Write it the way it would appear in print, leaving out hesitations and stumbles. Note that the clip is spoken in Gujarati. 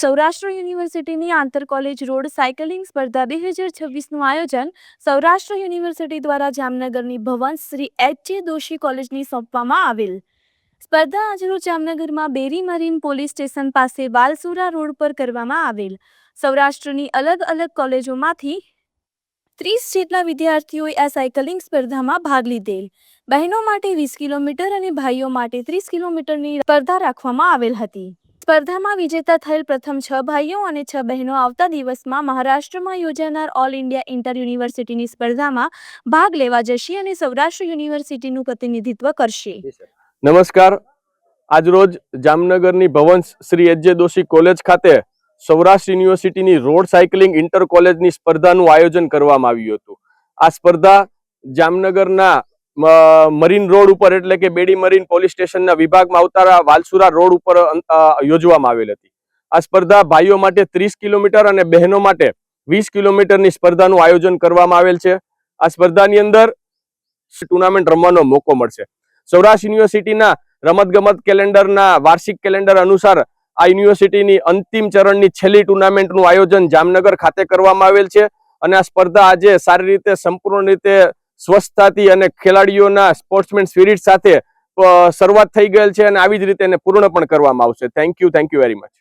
સૌરાષ્ટ્ર યુનિવર્સિટીની આંતર કોલેજ રોડ સાયકલિંગ સ્પર્ધા 2026નું આયોજન સૌરાષ્ટ્ર યુનિવર્સિટી દ્વારા જામનગરની ભવંસ શ્રી એચ.જે. દોશી કોલેજની સોંપવામાં આવેલ. સ્પર્ધા આજરોજ જામનગરમાં બેરી મરીન પોલીસ સ્ટેશન પાસે વાલસુરા રોડ પર કરવામાં આવેલ. સૌરાષ્ટ્રની અલગ અલગ કોલેજોમાંથી 30 જેટલા વિદ્યાર્થીઓએ આ સાયકલિંગ સ્પર્ધામાં ભાગ લીધેલ. બહેનો માટે 20 કિલોમીટર અને ભાઈઓ માટે 30 કિલોમીટરની સ્પર્ધા રાખવામાં આવેલ હતી. સ્પર્ધામાં વિજેતા થયેલ પ્રથમ 6 ભાઈઓ અને 6 બહેનો આવતા દિવસમાં મહારાષ્ટ્રમાં યોજાનાર ઓલ ઇન્ડિયા ઇન્ટર યુનિવર્સિટીની સ્પર્ધામાં ભાગ લેવા જશે અને સૌરાષ્ટ્ર યુનિવર્સિટીનું પ્રતિનિધિત્વ કરશે. નમસ્કાર. આજરોજ જામનગરની ભવંસ શ્રી એચ.જે. દોશી કોલેજ ખાતે સૌરાષ્ટ્ર યુનિવર્સિટીની રોડ સાયકલિંગ ઇન્ટર કોલેજની સ્પર્ધાનું આયોજન કરવામાં આવ્યું હતું. આ સ્પર્ધા જામનગરના મરીન રોડ ઉપર એટલે કે બેડી મરીન પોલીસ સ્ટેશનના વિભાગમાં આવતા વાલસુરા રોડ ઉપર યોજવામાં આવેલ હતી. આ સ્પર્ધા ભાઈઓ માટે 30 કિલોમીટર અને બહેનો માટે 20 કિલોમીટરની સ્પર્ધાનું આયોજન કરવામાં આવેલ છે. આ સ્પર્ધાની અંદર ટુર્નામેન્ટ રમવાનો મોકો મળશે. સૌરાષ્ટ્ર યુનિવર્સિટીના રમતગમત કેલેન્ડરના વાર્ષિક કેલેન્ડર અનુસાર આ યુનિવર્સિટીની અંતિમ ચરણની છેલ્લી ટુર્નામેન્ટનું આયોજન જામનગર ખાતે કરવામાં આવેલ છે અને આ સ્પર્ધા આજે સારી રીતે સંપૂર્ણ રીતે સ્વસ્થતાથી અને ખેલાડીઓના સ્પોર્ટ્સમેન સ્પિરિટ સાથે શરૂઆત થઈ ગયેલ છે અને આવી જ રીતે એને પૂર્ણ પણ કરવામાં આવશે. Thank you very much.